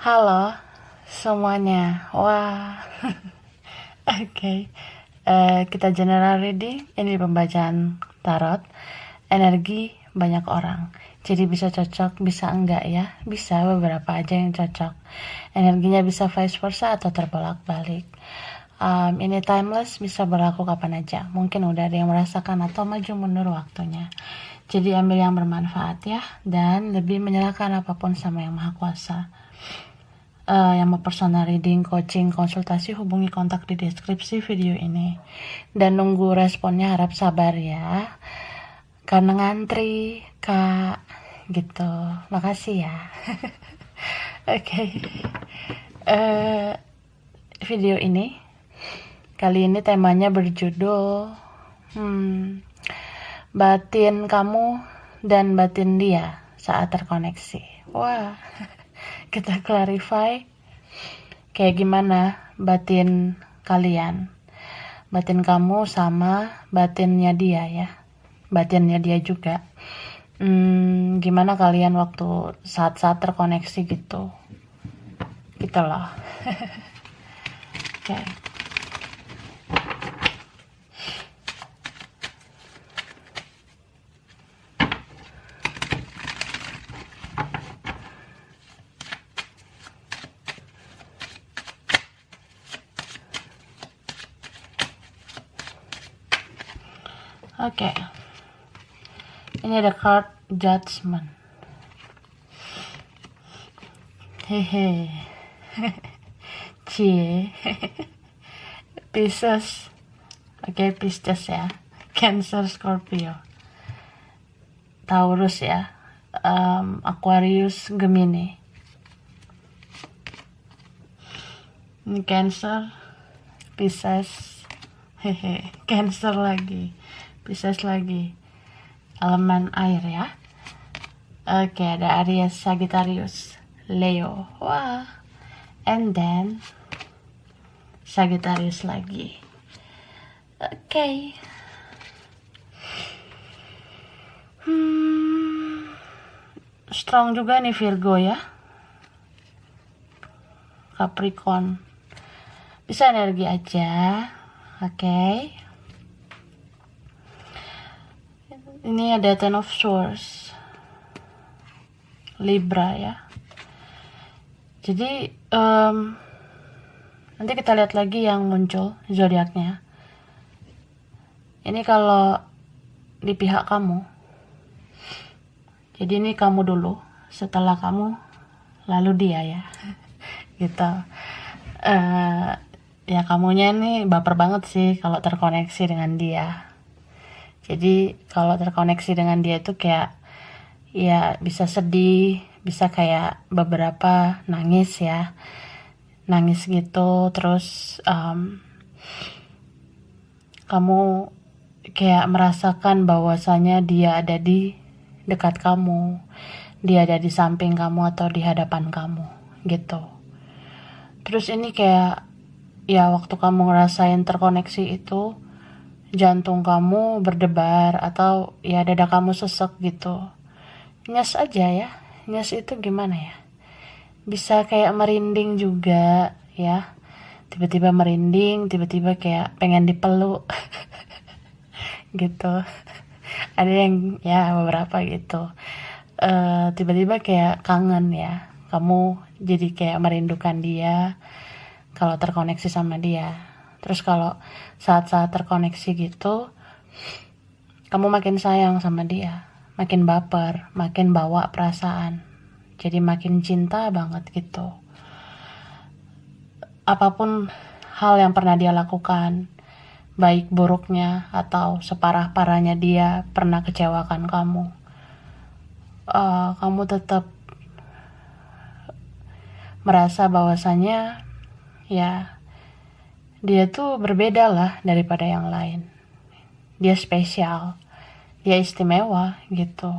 Halo semuanya. Wah. Oke. Kita general reading. Ini pembacaan tarot. Energi banyak orang. Jadi bisa cocok, bisa enggak ya. Bisa beberapa aja yang cocok. Energinya bisa vice versa atau terbolak-balik. Ini timeless, bisa berlaku kapan aja. Mungkin udah ada yang merasakan atau maju mundur waktunya. Jadi ambil yang bermanfaat ya. Dan lebih menyerahkan apapun sama Yang Maha Kuasa. Yang mau personal reading, coaching, konsultasi, hubungi kontak di deskripsi video ini. Dan nunggu responnya, harap sabar ya. Karena ngantri, Kak. Gitu. Makasih ya. Oke. Video ini, kali ini temanya berjudul batin kamu dan batin dia saat terkoneksi. Wah. Kita clarify kayak gimana batin kalian, batin kamu sama batinnya dia ya, batinnya dia juga. Gimana kalian waktu saat-saat terkoneksi gitu loh. Okay. Oke. Ini ada card Judgment. Hehe. Cie. Pisces. Oke, Pisces ya. Cancer, Scorpio. Taurus ya. Aquarius, Gemini. Ini Cancer, Pisces. Hehe. Cancer lagi. Pisces lagi, elemen air ya. Oke, ada Aries, Sagittarius, Leo. Wah. And then Sagittarius lagi. Oke. Strong juga nih Virgo ya. Capricorn. Bisa energi aja. Oke. Ini ada Ten of Swords, Libra ya. Jadi nanti kita lihat lagi yang muncul zodiaknya. Ini kalau di pihak kamu, jadi ini kamu dulu, setelah kamu lalu dia ya. Gitu. Ya kamunya ini baper banget sih kalau terkoneksi dengan dia. Jadi kalau terkoneksi dengan dia itu kayak ya bisa sedih, bisa kayak beberapa nangis ya, nangis gitu. Terus kamu kayak merasakan bahwasanya dia ada di dekat kamu, dia ada di samping kamu atau di hadapan kamu gitu. Terus ini kayak ya waktu kamu ngerasain terkoneksi itu, jantung kamu berdebar atau ya dada kamu sesek gitu. Nyes aja ya. Nyes itu gimana ya? Bisa kayak merinding juga ya. Tiba-tiba merinding, tiba-tiba kayak pengen dipeluk. Gitu. Ada yang ya beberapa gitu. Tiba-tiba kayak kangen ya. Kamu jadi kayak merindukan dia kalau terkoneksi sama dia. Terus kalau saat-saat terkoneksi gitu, kamu makin sayang sama dia, makin baper, makin bawa perasaan, jadi makin cinta banget gitu. Apapun hal yang pernah dia lakukan, baik buruknya atau separah-parahnya dia pernah kecewakan kamu, kamu tetap merasa bahwasanya ya dia tuh berbeda lah daripada yang lain. Dia spesial, dia istimewa gitu.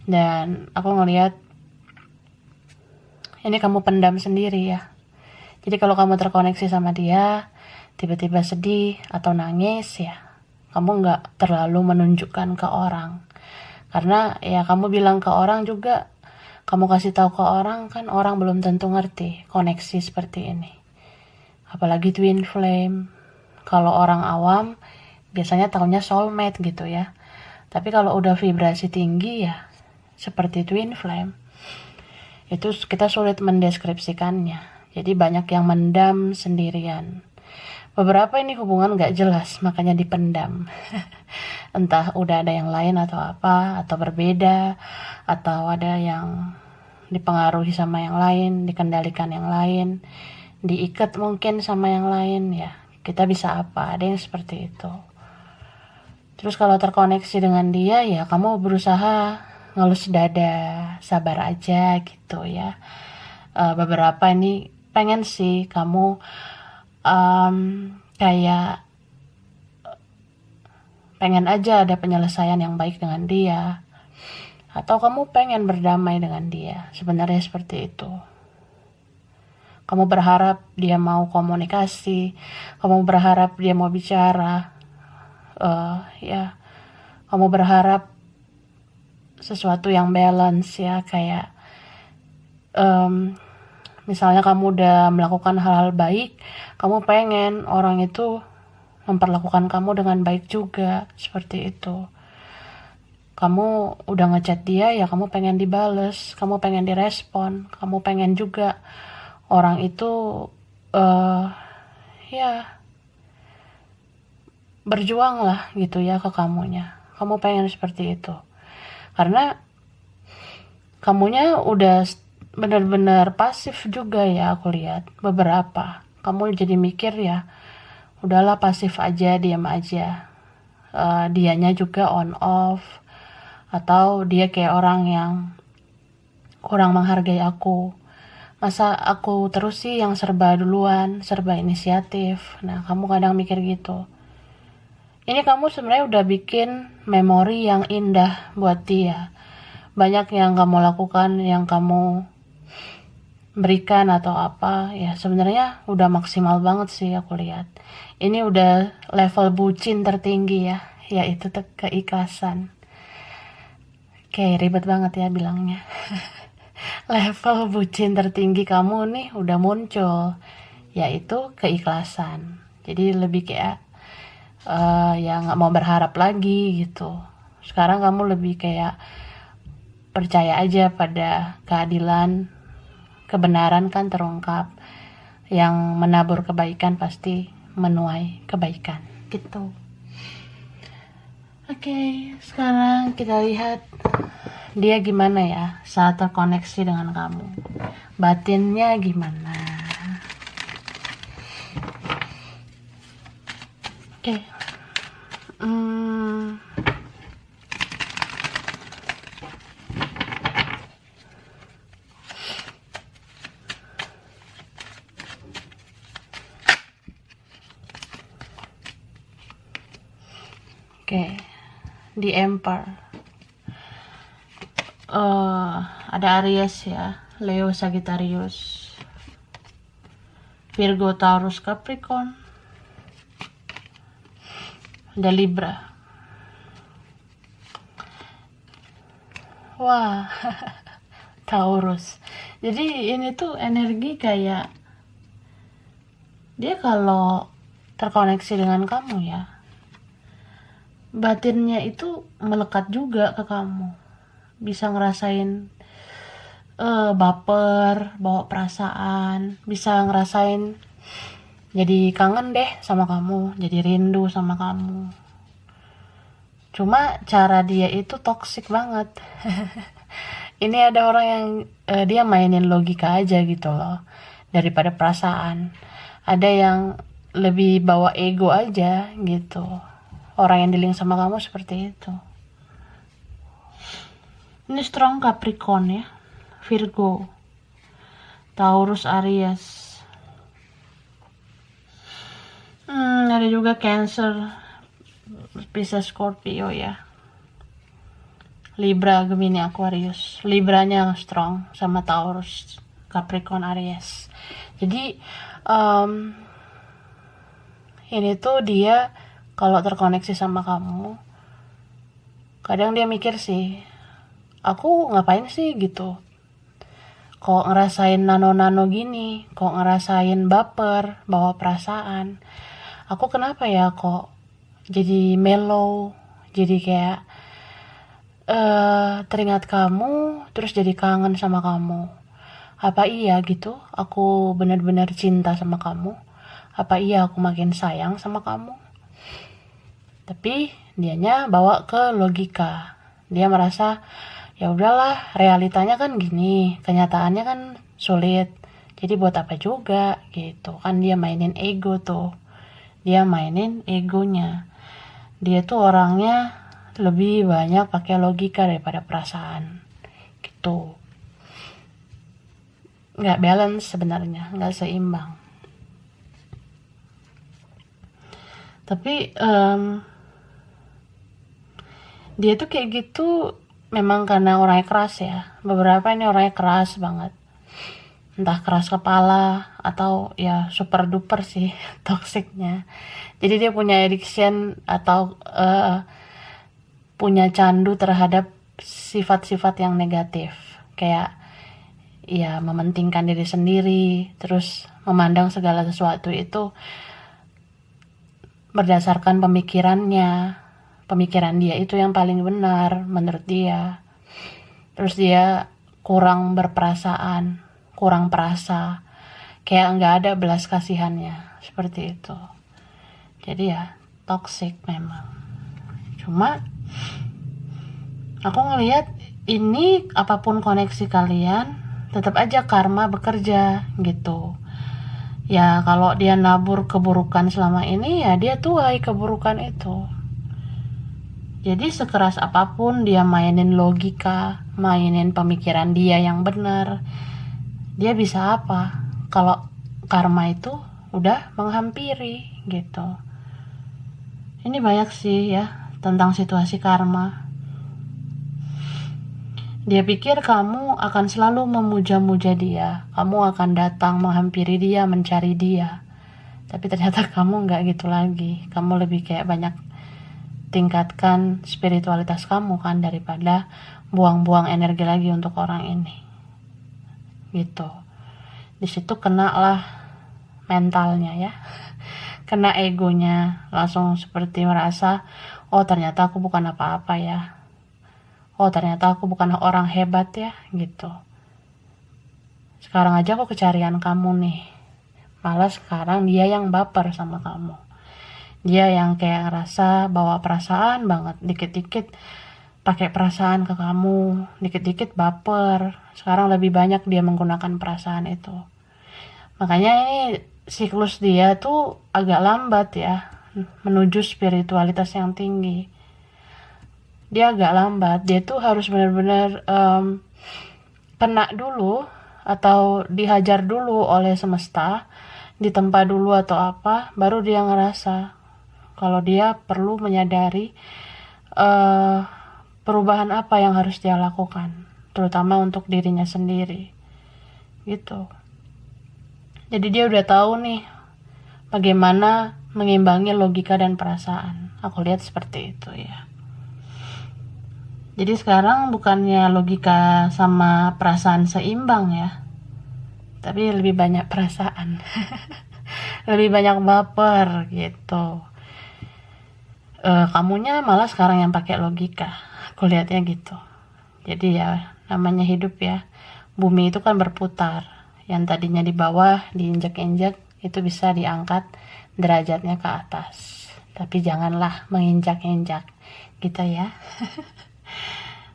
Dan aku ngelihat ini kamu pendam sendiri ya. Jadi kalau kamu terkoneksi sama dia, tiba-tiba sedih atau nangis ya, kamu gak terlalu menunjukkan ke orang. Karena ya kamu bilang ke orang juga Kamu kasih tahu ke orang kan, orang belum tentu ngerti koneksi seperti ini. Apalagi twin flame. Kalau orang awam biasanya taunya soulmate gitu ya. Tapi kalau udah vibrasi tinggi ya seperti twin flame, itu kita sulit mendeskripsikannya. Jadi banyak yang mendam sendirian. Beberapa ini hubungan gak jelas, makanya dipendam. Entah udah ada yang lain atau apa, atau berbeda, atau ada yang dipengaruhi sama yang lain, dikendalikan yang lain, diikat mungkin sama yang lain ya. Kita bisa apa? Ada yang seperti itu. Terus kalau terkoneksi dengan dia ya kamu berusaha ngelus dada, sabar aja gitu ya. Beberapa ini pengen sih kamu kayak pengen aja ada penyelesaian yang baik dengan dia, atau kamu pengen berdamai dengan dia. Sebenarnya seperti itu. Kamu berharap dia mau komunikasi, kamu berharap dia mau bicara, ya kamu berharap sesuatu yang balance ya, kayak misalnya kamu udah melakukan hal-hal baik, kamu pengen orang itu memperlakukan kamu dengan baik juga, seperti itu. Kamu udah ngechat dia ya kamu pengen dibales, kamu pengen direspon, kamu pengen juga orang itu ya berjuang lah gitu ya ke kamunya. Kamu pengen seperti itu. Karena kamunya udah benar-benar pasif juga ya, aku lihat beberapa. Kamu jadi mikir ya, udahlah pasif aja, diam aja. Dianya juga on off, atau dia kayak orang yang kurang menghargai aku. Masa aku terus sih yang serba duluan, serba inisiatif. Nah, kamu kadang mikir gitu. Ini kamu sebenarnya udah bikin memori yang indah buat dia. Banyak yang kamu lakukan, yang kamu berikan atau apa, ya sebenarnya udah maksimal banget sih aku lihat. Ini udah level bucin tertinggi ya, yaitu keikhlasan. Oke, ribet banget ya bilangnya. Level bucin tertinggi kamu nih udah muncul, yaitu keikhlasan. Jadi lebih kayak ya nggak mau berharap lagi gitu. Sekarang kamu lebih kayak percaya aja pada keadilan, kebenaran kan terungkap. Yang menabur kebaikan pasti menuai kebaikan gitu. Oke, sekarang kita lihat dia gimana ya saat terkoneksi dengan kamu. Batinnya gimana? Oke. Oke. Di Emperor. Ada Aries ya, Leo, Sagittarius, Virgo, Taurus, Capricorn, ada Libra. Wah, Taurus. Jadi ini tuh energi kayak dia kalau terkoneksi dengan kamu ya, batinnya itu melekat juga ke kamu. Bisa ngerasain baper, bawa perasaan, bisa ngerasain jadi kangen deh sama kamu, jadi rindu sama kamu. Cuma cara dia itu toksik banget. Ini ada orang yang dia mainin logika aja gitu loh, daripada perasaan. Ada yang lebih bawa ego aja gitu. Orang yang dealing sama kamu seperti itu. Ini strong Capricorn ya, Virgo, Taurus, Aries. Ada juga Cancer, Pisces, Scorpio ya. Libra, Gemini, Aquarius. Libranya strong sama Taurus, Capricorn, Aries. Jadi ini tuh dia kalau terkoneksi sama kamu, kadang dia mikir sih, aku ngapain sih gitu kok ngerasain nano-nano gini, kok ngerasain baper, bawa perasaan. Aku kenapa ya kok jadi mellow, jadi kayak teringat kamu, terus jadi kangen sama kamu. Apa iya gitu, aku benar-benar cinta sama kamu? Apa iya aku makin sayang sama kamu? Tapi dianya bawa ke logika. Dia merasa ya udahlah, realitanya kan gini, kenyataannya kan sulit. Jadi buat apa juga gitu. Kan dia mainin ego tuh. Dia mainin egonya. Dia tuh orangnya lebih banyak pakai logika daripada perasaan. Gitu. Nggak balance sebenarnya, nggak seimbang. Tapi dia tuh kayak gitu memang karena orangnya keras ya. Beberapa ini orangnya keras banget. Entah keras kepala atau ya super duper sih toksiknya. Jadi dia punya addiction atau punya candu terhadap sifat-sifat yang negatif. Kayak ya mementingkan diri sendiri, terus memandang segala sesuatu itu berdasarkan pemikirannya. Pemikiran dia itu yang paling benar menurut dia. Terus dia kurang berperasaan, kurang perasa, kayak nggak ada belas kasihannya, seperti itu. Jadi ya toxic memang. Cuma aku ngelihat ini apapun koneksi kalian, tetap aja karma bekerja gitu. Ya kalau dia nabur keburukan selama ini, ya dia tuai keburukan itu. Jadi sekeras apapun dia mainin logika, mainin pemikiran dia yang benar, dia bisa apa kalau karma itu udah menghampiri gitu. Ini banyak sih ya tentang situasi karma. Dia pikir kamu akan selalu memuja-muja dia, kamu akan datang menghampiri dia, mencari dia. Tapi ternyata kamu nggak gitu lagi. Kamu lebih kayak banyak tingkatkan spiritualitas kamu kan daripada buang-buang energi lagi untuk orang ini. Gitu. Di situ kena lah mentalnya ya. Kena egonya, langsung seperti merasa, oh ternyata aku bukan apa-apa ya. Oh ternyata aku bukan orang hebat ya, gitu. Sekarang aja aku kecarian kamu nih. Malah sekarang dia yang baper sama kamu. Dia yang kayak ngerasa bawa perasaan banget, dikit-dikit pakai perasaan ke kamu, dikit-dikit baper. Sekarang lebih banyak dia menggunakan perasaan itu. Makanya ini siklus dia tuh agak lambat ya, menuju spiritualitas yang tinggi. Dia agak lambat, dia tuh harus benar-benar kena dulu atau dihajar dulu oleh semesta, ditempa dulu atau apa, baru dia ngerasa kalau dia perlu menyadari perubahan apa yang harus dia lakukan, terutama untuk dirinya sendiri gitu. Jadi dia udah tahu nih bagaimana mengimbangi logika dan perasaan. Aku lihat seperti itu ya. Jadi sekarang bukannya logika sama perasaan seimbang ya, tapi lebih banyak perasaan. Lebih banyak baper gitu. Kamunya malah sekarang yang pakai logika. Aku lihatnya gitu. Jadi ya namanya hidup ya. Bumi itu kan berputar. Yang tadinya di bawah diinjak-injak itu bisa diangkat derajatnya ke atas. Tapi janganlah menginjak-injak gitu ya.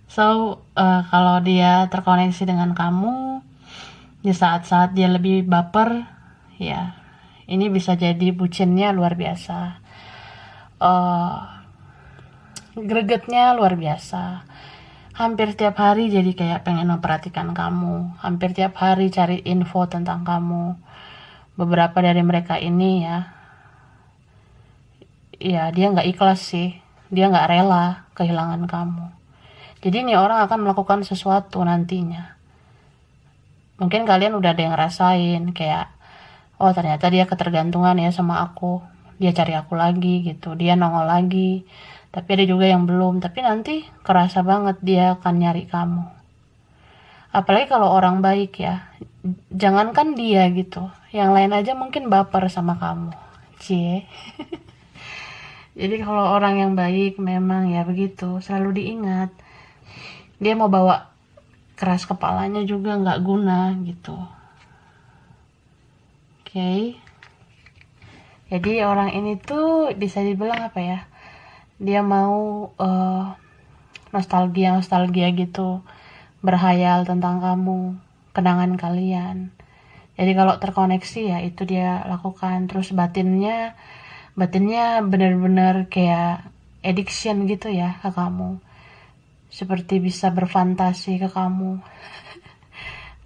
So kalau dia terkoneksi dengan kamu di saat-saat dia lebih baper, ya ini bisa jadi bucinnya luar biasa. Gregetnya luar biasa. Hampir tiap hari jadi kayak pengen memperhatikan kamu. Hampir tiap hari cari info tentang kamu. Beberapa dari mereka ini ya dia nggak ikhlas sih. Dia nggak rela kehilangan kamu. Jadi ini orang akan melakukan sesuatu nantinya. Mungkin kalian udah ada yang ngerasain kayak, oh ternyata dia ketergantungan ya sama aku. Dia cari aku lagi gitu. Dia nongol lagi. Tapi ada juga yang belum. Tapi nanti kerasa banget dia akan nyari kamu. apalagi kalau orang baik ya, jangankan dia gitu, yang lain aja mungkin baper sama kamu, cie. Jadi kalau orang yang baik memang ya begitu, selalu diingat. Dia mau bawa keras kepalanya juga nggak guna gitu. Oke. Jadi orang ini tuh bisa dibilang apa ya, dia mau nostalgia gitu, berhayal tentang kamu, kenangan kalian. Jadi kalau terkoneksi ya itu dia lakukan. Terus batinnya benar-benar kayak addiction gitu ya ke kamu, seperti bisa berfantasi ke kamu,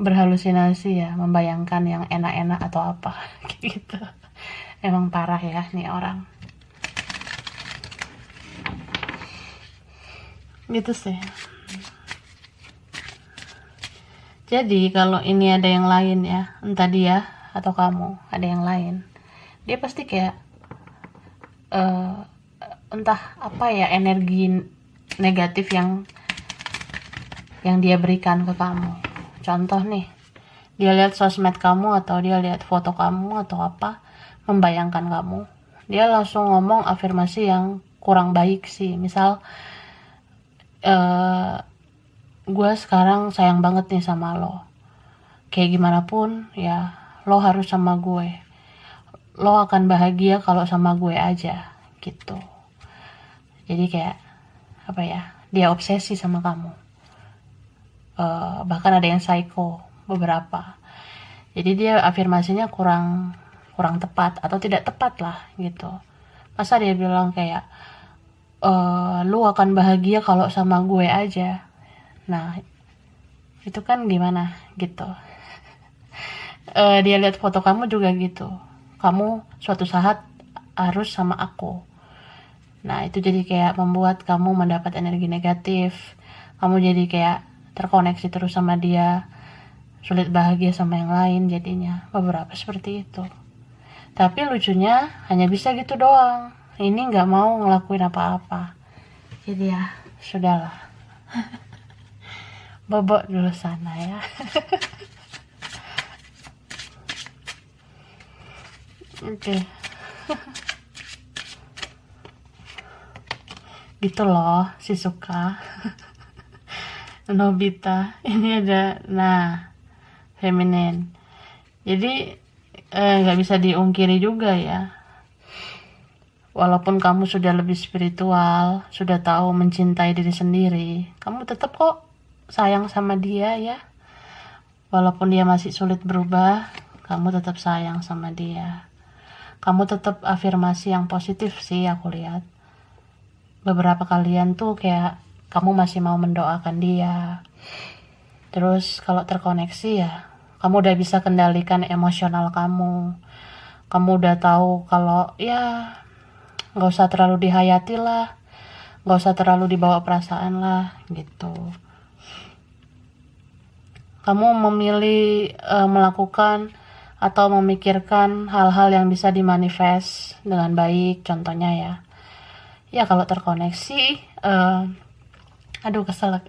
berhalusinasi ya, membayangkan yang enak-enak atau apa gitu. Emang parah ya nih orang gitu sih. Jadi kalau ini ada yang lain ya, entah dia atau kamu ada yang lain, dia pasti kayak entah apa ya, energi negatif yang dia berikan ke kamu. Contoh nih, dia lihat sosmed kamu atau dia lihat foto kamu atau apa, membayangkan kamu, dia langsung ngomong afirmasi yang kurang baik sih. Misal gue sekarang sayang banget nih sama lo, kayak gimana pun ya lo harus sama gue, lo akan bahagia kalau sama gue aja gitu. Jadi kayak apa ya, dia obsesi sama kamu. Bahkan ada yang psycho beberapa. Jadi dia afirmasinya kurang tepat atau tidak tepat lah gitu. Masa dia bilang kayak lu akan bahagia kalau sama gue aja. Nah itu kan gimana gitu. Dia lihat foto kamu juga gitu, kamu suatu saat harus sama aku. Nah itu jadi kayak membuat kamu mendapat energi negatif, kamu jadi kayak terkoneksi terus sama dia, sulit bahagia sama yang lain jadinya. Beberapa seperti itu. Tapi lucunya hanya bisa gitu doang, ini nggak mau ngelakuin apa-apa. Jadi ya sudahlah. Bobok dulu sana ya. Oke. Gitu loh si suka. Nobita ini ada, nah, feminin. Jadi nggak bisa diungkiri juga ya, walaupun kamu sudah lebih spiritual, sudah tahu mencintai diri sendiri, kamu tetap kok sayang sama dia ya. Walaupun dia masih sulit berubah, kamu tetap sayang sama dia. Kamu tetap afirmasi yang positif sih aku lihat. Beberapa kalian tuh kayak kamu masih mau mendoakan dia. Terus kalau terkoneksi ya, kamu udah bisa kendalikan emosional kamu. Kamu udah tahu kalau ya nggak usah terlalu dihayati lah, nggak usah terlalu dibawa perasaan lah gitu. Kamu memilih melakukan atau memikirkan hal-hal yang bisa dimanifest dengan baik. Contohnya ya kalau terkoneksi, aduh keselak.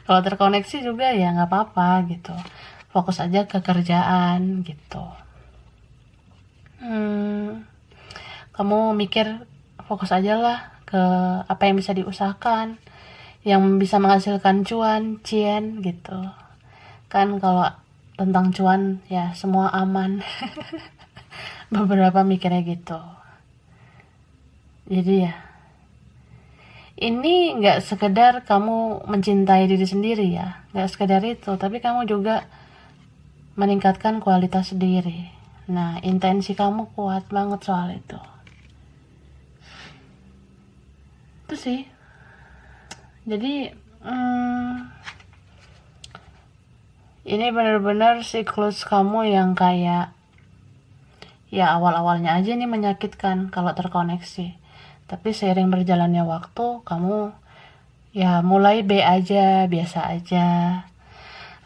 Kalau terkoneksi juga ya nggak apa-apa gitu, fokus aja ke kerjaan gitu. Kamu mikir, fokus aja lah ke apa yang bisa diusahakan, yang bisa menghasilkan cuan gitu kan. Kalau tentang cuan ya semua aman. Beberapa mikirnya gitu. Jadi ya ini nggak sekedar kamu mencintai diri sendiri ya, nggak sekedar itu, tapi kamu juga meningkatkan kualitas diri. Nah intensi kamu kuat banget soal itu sih. Jadi ini benar-benar siklus kamu yang kayak ya awal-awalnya aja nih menyakitkan kalau terkoneksi, tapi seiring berjalannya waktu kamu ya mulai B aja, biasa aja.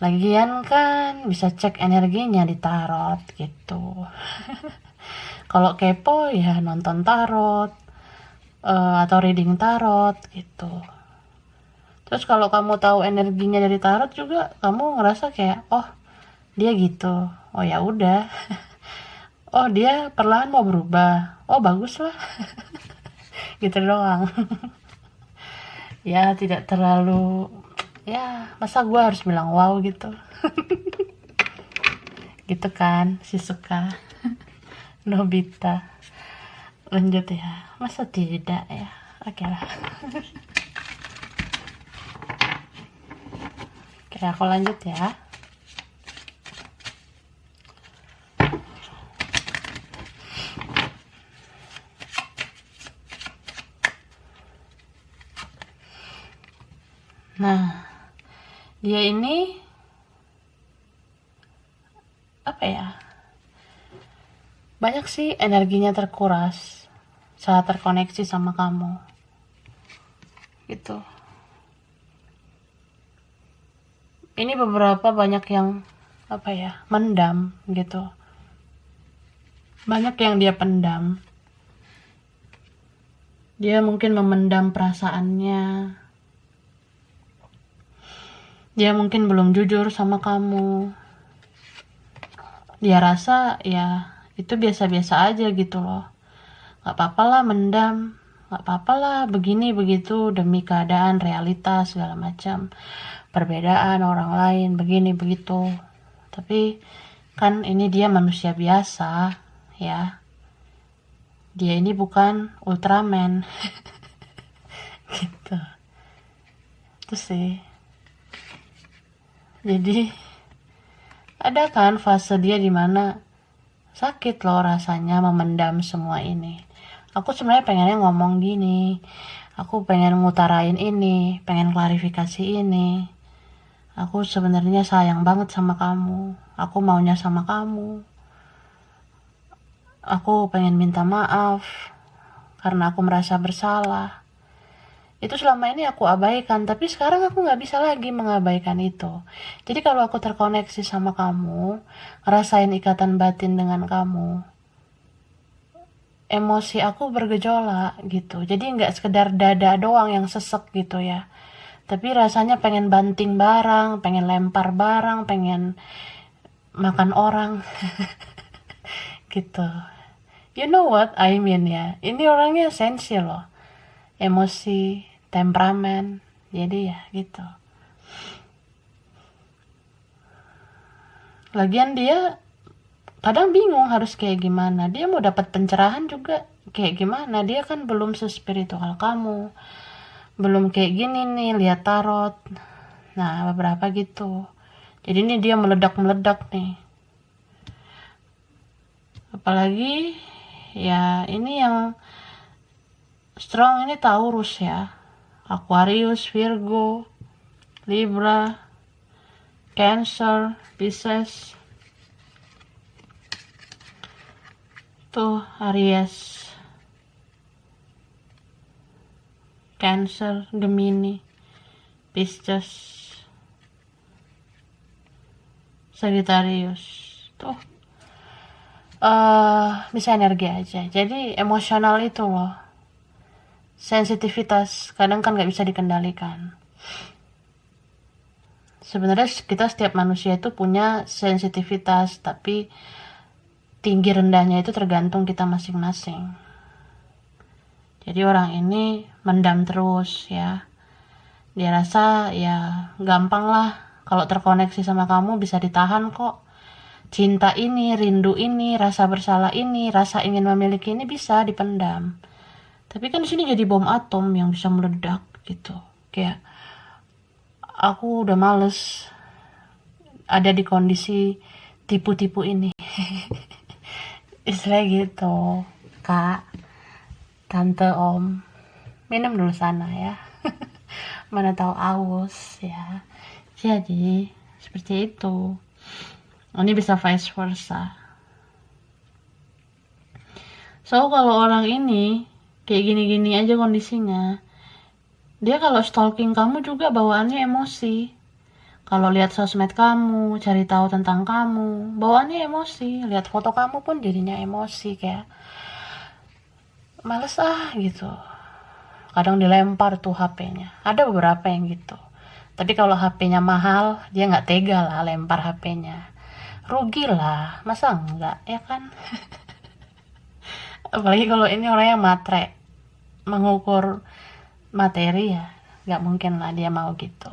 Lagian kan bisa cek energinya di tarot gitu. Kalau kepo ya nonton tarot atau reading tarot gitu. Terus kalau kamu tahu energinya dari tarot juga, kamu ngerasa kayak, oh dia gitu, oh ya udah, oh dia perlahan mau berubah, oh bagus lah, gitu doang. Ya tidak terlalu, ya masa gue harus bilang wow gitu, gitu kan si suka Nobita. Lanjut ya, masa tidak ya, oke lah. Oke, aku lanjut ya. Nah, dia ini apa ya? Banyak sih energinya terkuras saat terkoneksi sama kamu. Gitu. Ini beberapa banyak yang apa ya? Mendam gitu. Banyak yang dia pendam. Dia mungkin memendam perasaannya. Dia mungkin belum jujur sama kamu. Dia rasa ya itu biasa-biasa aja gitu loh. Gak apa-apa lah mendam, gak apa-apa lah begini begitu demi keadaan, realitas segala macam, perbedaan orang lain begini begitu. Tapi kan ini dia manusia biasa ya. Dia ini bukan Ultraman. Gitu. Itu sih. Jadi ada kan fase dia dimana sakit loh rasanya memendam semua ini. Aku sebenarnya pengennya ngomong gini, aku pengen ngutarain ini, pengen klarifikasi ini. Aku sebenarnya sayang banget sama kamu, aku maunya sama kamu. Aku pengen minta maaf karena aku merasa bersalah. Itu selama ini aku abaikan, tapi sekarang aku gak bisa lagi mengabaikan itu. Jadi kalau aku terkoneksi sama kamu, ngerasain ikatan batin dengan kamu, emosi aku bergejolak gitu. Jadi gak sekedar dada doang yang sesek gitu ya, tapi rasanya pengen banting barang, pengen lempar barang, pengen makan orang. Gitu. You know what I mean ya, ini orangnya sensi loh, emosi, temperamen, jadi ya gitu. Lagian dia kadang bingung harus kayak gimana, dia mau dapat pencerahan juga kayak gimana, dia kan belum sespiritual kamu, belum kayak gini nih lihat tarot. Nah beberapa gitu, jadi ini dia meledak-meledak nih. Apalagi ya ini yang strong ini Taurus ya, Aquarius, Virgo, Libra, Cancer, Pisces, tuh Aries, Cancer, Gemini, Pisces, Sagittarius. Tuh bisa energi aja. Jadi emosional itu loh, sensitivitas kadang kan gak bisa dikendalikan. Sebenarnya kita setiap manusia itu punya sensitivitas, tapi tinggi rendahnya itu tergantung kita masing-masing. Jadi orang ini mendam terus ya, dia rasa ya gampang lah kalau terkoneksi sama kamu, bisa ditahan kok. Cinta ini, rindu ini, rasa bersalah ini, rasa ingin memiliki ini bisa dipendam. Tapi kan di sini jadi bom atom yang bisa meledak gitu. Kayak aku udah males ada di kondisi tipu-tipu ini. Istilah gitu, Kak, Tante, Om. Minum dulu sana ya. Mana tahu aus ya. Jadi seperti itu. Ini bisa vice versa. So kalau orang ini kayak gini-gini aja kondisinya, dia kalau stalking kamu juga bawaannya emosi. Kalau lihat sosmed kamu, cari tahu tentang kamu, bawaannya emosi. Lihat foto kamu pun jadinya emosi, kayak males ah gitu. kadang dilempar tuh HP-nya. Ada beberapa yang gitu. Tapi kalau HP-nya mahal, dia nggak tega lah lempar HP-nya. Rugi lah, masa enggak, ya kan? Apalagi kalau ini orangnya matre, mengukur materi ya, nggak mungkin lah dia mau gitu.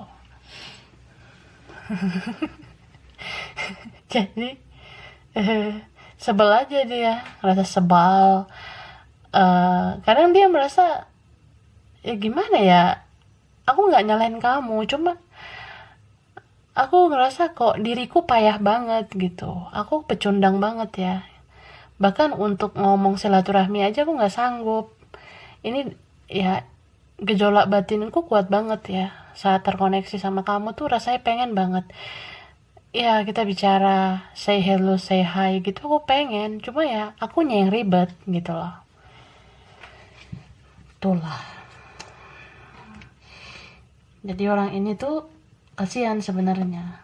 Jadi sebel aja dia, rasa sebal. Kadang dia merasa ya gimana ya, aku nggak nyalain kamu, cuma aku ngerasa kok diriku payah banget gitu, aku pecundang banget ya, bahkan untuk ngomong silaturahmi aja aku nggak sanggup. Ini ya, gejolak batinku kuat banget ya, saat terkoneksi sama kamu tuh rasanya pengen banget ya kita bicara, say hello, say hi gitu, aku pengen, cuma ya akunya yang ribet gitu loh. Itulah, jadi orang ini tuh kasihan sebenarnya.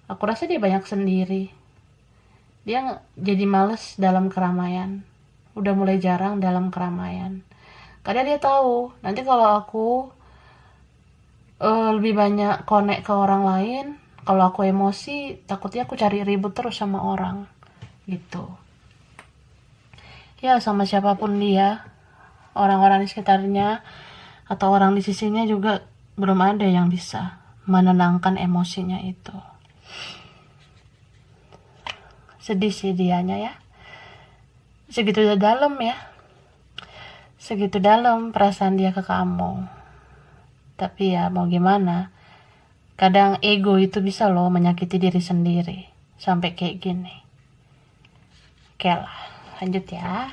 Aku rasa dia banyak sendiri, dia jadi males dalam keramaian, udah mulai jarang dalam keramaian, karena dia tahu nanti kalau aku lebih banyak connect ke orang lain, kalau aku emosi takutnya aku cari ribut terus sama orang gitu ya, sama siapapun dia, orang-orang di sekitarnya atau orang di sisinya juga belum ada yang bisa menenangkan emosinya itu. Sedih sih dianya ya, segitu dalam ya, segitu dalam perasaan dia ke kamu. Tapi ya mau gimana, kadang ego itu bisa loh menyakiti diri sendiri sampai kayak gini. Oke lah, lanjut ya.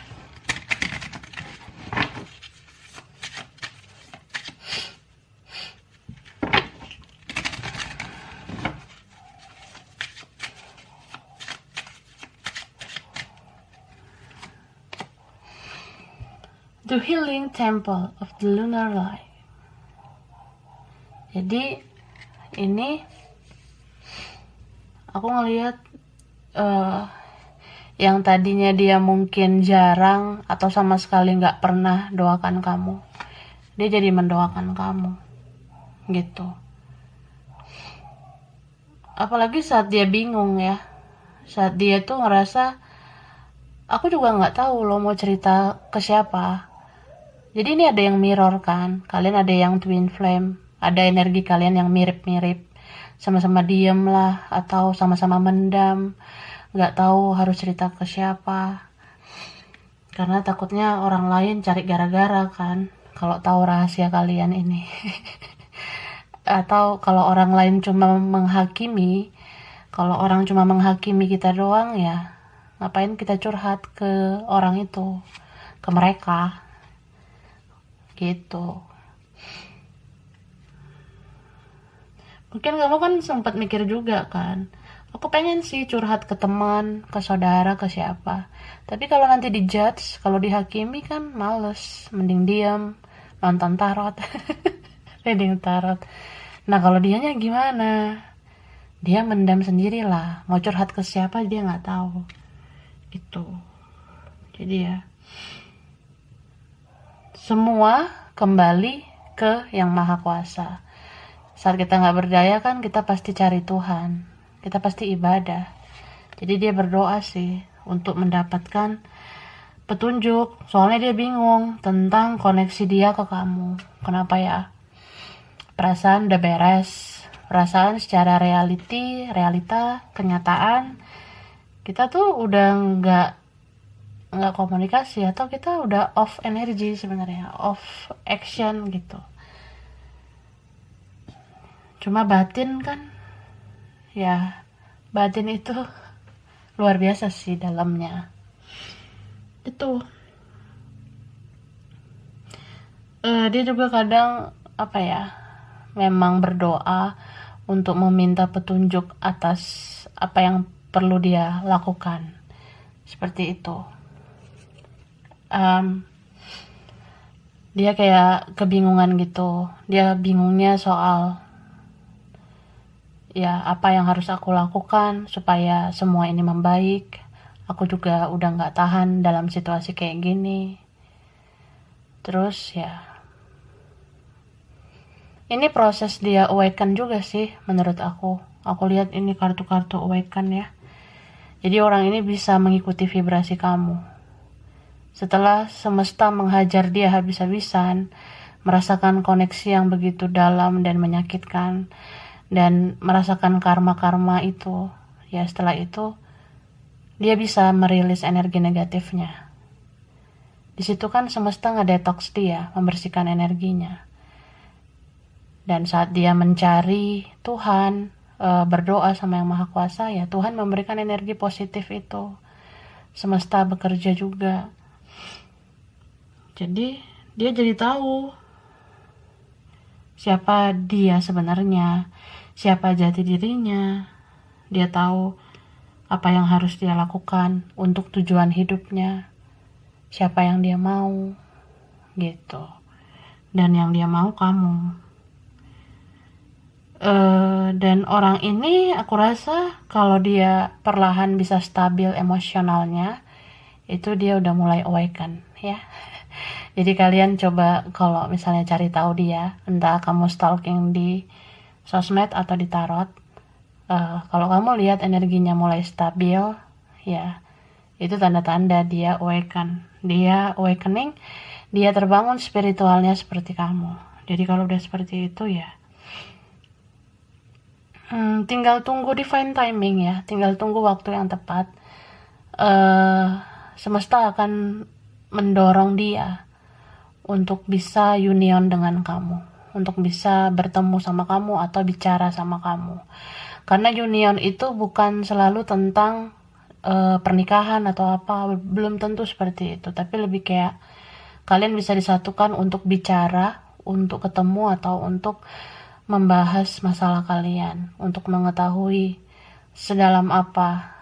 The Healing Temple of the Lunar Light. Jadi ini aku ngelihat yang tadinya dia mungkin jarang atau sama sekali nggak pernah doakan kamu, dia jadi mendoakan kamu gitu. Apalagi saat dia bingung ya, saat dia tuh ngerasa aku juga nggak tahu lo mau cerita ke siapa. Jadi ini ada yang mirror kan, kalian ada yang twin flame, ada energi kalian yang mirip-mirip, sama-sama diem lah atau sama-sama mendam, nggak tahu harus cerita ke siapa, karena takutnya orang lain cari gara-gara kan kalau tahu rahasia kalian ini. Atau kalau orang lain cuma menghakimi, kalau orang cuma menghakimi kita doang ya ngapain kita curhat ke orang itu, ke mereka gitu. Mungkin kamu kan sempat mikir juga kan, aku pengen sih curhat ke teman, ke saudara, ke siapa, tapi kalau nanti dijudge, kalau dihakimi kan males, mending diam, nonton tarot. Reading tarot. Nah kalau dianya gimana, dia mendam sendiri lah, mau curhat ke siapa dia nggak tahu gitu. Jadi ya semua kembali ke yang maha kuasa. Saat kita nggak berdaya kan kita pasti cari Tuhan, kita pasti ibadah. Jadi dia berdoa sih untuk mendapatkan petunjuk, soalnya dia bingung tentang koneksi dia ke kamu. Kenapa ya, perasaan udah beres, perasaan secara realita, kenyataan kita tuh udah nggak komunikasi, atau kita udah off energy sebenarnya, off action gitu. Cuma batin kan ya, batin itu luar biasa sih dalamnya itu. Dia juga kadang apa ya, memang berdoa untuk meminta petunjuk atas apa yang perlu dia lakukan, seperti itu. Dia kayak kebingungan gitu, dia bingungnya soal ya apa yang harus aku lakukan supaya semua ini membaik. Aku juga udah gak tahan dalam situasi kayak gini. Terus ya, ini proses dia awaken juga sih menurut aku. Aku lihat ini kartu-kartu awaken ya. Jadi orang ini bisa mengikuti vibrasi kamu. Setelah semesta menghajar dia habis-habisan, merasakan koneksi yang begitu dalam dan menyakitkan, dan merasakan karma-karma itu, ya setelah itu dia bisa merilis energi negatifnya. Di situ kan semesta ngedetoks dia, membersihkan energinya. Dan saat dia mencari Tuhan, berdoa sama Yang Maha Kuasa, ya Tuhan memberikan energi positif itu. Semesta bekerja juga. Jadi dia jadi tahu siapa dia sebenarnya, siapa jati dirinya. Dia tahu apa yang harus dia lakukan untuk tujuan hidupnya, siapa yang dia mau, gitu. Dan yang dia mau kamu. Dan orang ini aku rasa kalau dia perlahan bisa stabil emosionalnya, itu dia udah mulai awaken ya. Jadi kalian coba kalau misalnya cari tahu dia, entah kamu stalking di sosmed atau di tarot, kalau kamu lihat energinya mulai stabil, ya itu tanda-tanda dia awaken, dia awakening, dia terbangun spiritualnya seperti kamu. Jadi kalau udah seperti itu ya, tinggal tunggu divine timing ya, tinggal tunggu waktu yang tepat. Semesta akan mendorong dia untuk bisa union dengan kamu, untuk bisa bertemu sama kamu atau bicara sama kamu. Karena union itu bukan selalu tentang pernikahan atau apa, belum tentu seperti itu, tapi lebih kayak kalian bisa disatukan untuk bicara, untuk ketemu atau untuk membahas masalah kalian, untuk mengetahui sedalam apa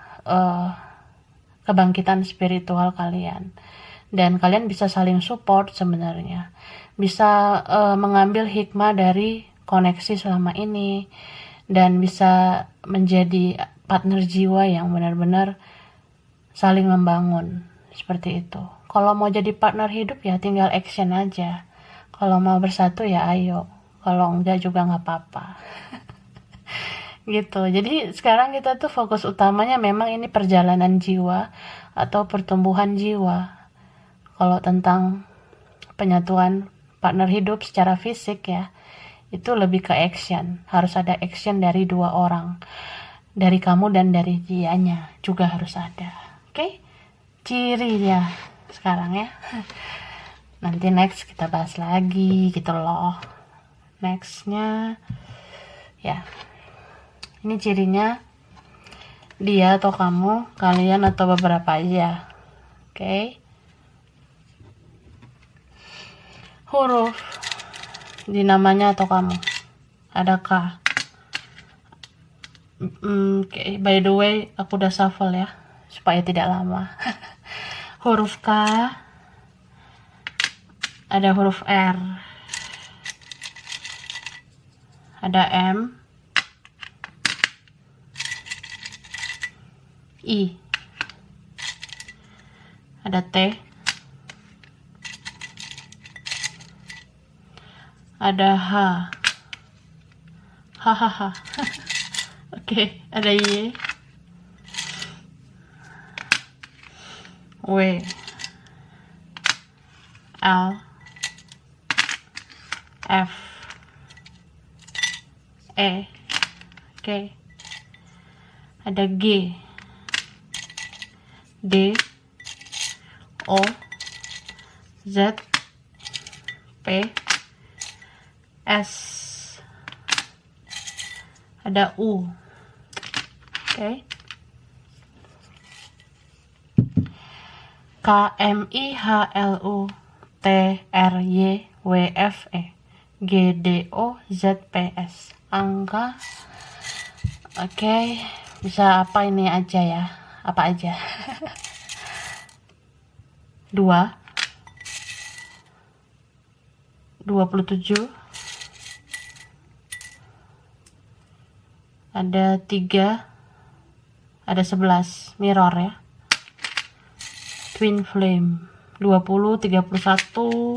kebangkitan spiritual kalian. Dan kalian bisa saling support sebenarnya, bisa mengambil hikmah dari koneksi selama ini, dan bisa menjadi partner jiwa yang benar-benar saling membangun, seperti itu. Kalau mau jadi partner hidup ya tinggal action aja, kalau mau bersatu ya ayo, kalau enggak juga nggak apa-apa. Gitu. Jadi sekarang kita tuh fokus utamanya memang ini perjalanan jiwa atau pertumbuhan jiwa. Kalau tentang penyatuan partner hidup secara fisik ya, itu lebih ke action. Harus ada action dari dua orang, dari kamu dan dari dianya juga harus ada. Oke? Cirinya sekarang ya. Nanti next kita bahas lagi gitu loh. Nextnya ya, ini cirinya dia atau kamu, kalian atau beberapa aja. Oke? Huruf di namanya atau kamu, adakah? Okay, by the way aku udah shuffle ya supaya tidak lama. Huruf K, ada huruf R, ada M, I, ada T, ada H, hahaha. Oke, ada Y, W, L, F, E. Oke, ada G, D, O, Z, P, S, ada U. Oke. K, M, I, H, L, U, T, R, Y, W, F, E, G, D, O, Z, P, S. Angka. Oke, bisa apa ini aja ya? Apa aja? 2, 27, ada 3, ada 11, mirror ya. Twin flame 20, 31,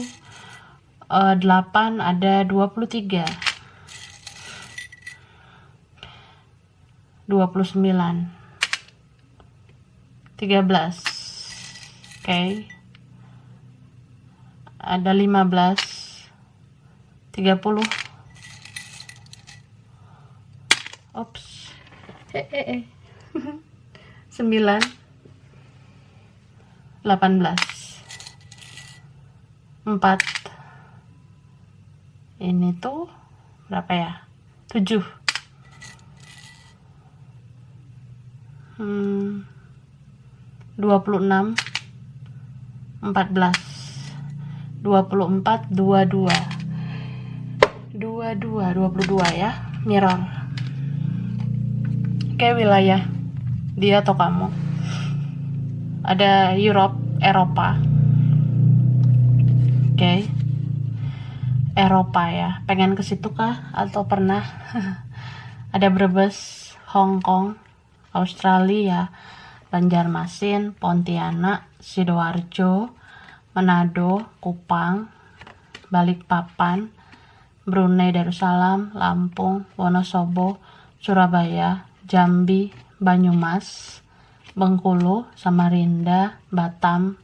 8 ada 23, 29, 13. Oke. Ada 15, 30. Ops. 9, 18, 4. Ini tuh berapa ya? 7. 26, 14, 24, 22, 22 ya, mirror. Oke, wilayah dia atau kamu. Ada Eropa. Oke. Eropa ya. Pengen ke situ kah atau pernah? Ada Brebes, Hong Kong, Australia, Banjarmasin, Pontianak, Sidoarjo, Manado, Kupang, Balikpapan, Brunei Darussalam, Lampung, Wonosobo, Surabaya, Jambi, Banyumas, Bengkulu, Samarinda, Batam,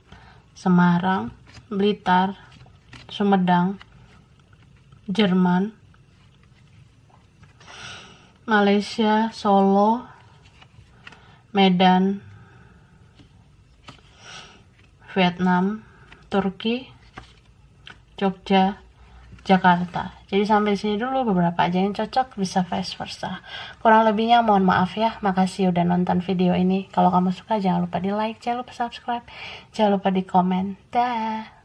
Semarang, Blitar, Sumedang, Jerman, Malaysia, Solo, Medan, Vietnam, Turki, Jogja, Jakarta. Jadi sampai sini dulu beberapa aja yang cocok, bisa vice versa. Kurang lebihnya mohon maaf ya. Makasih udah nonton video ini. Kalau kamu suka jangan lupa di like, jangan lupa subscribe, jangan lupa di komen. Dah.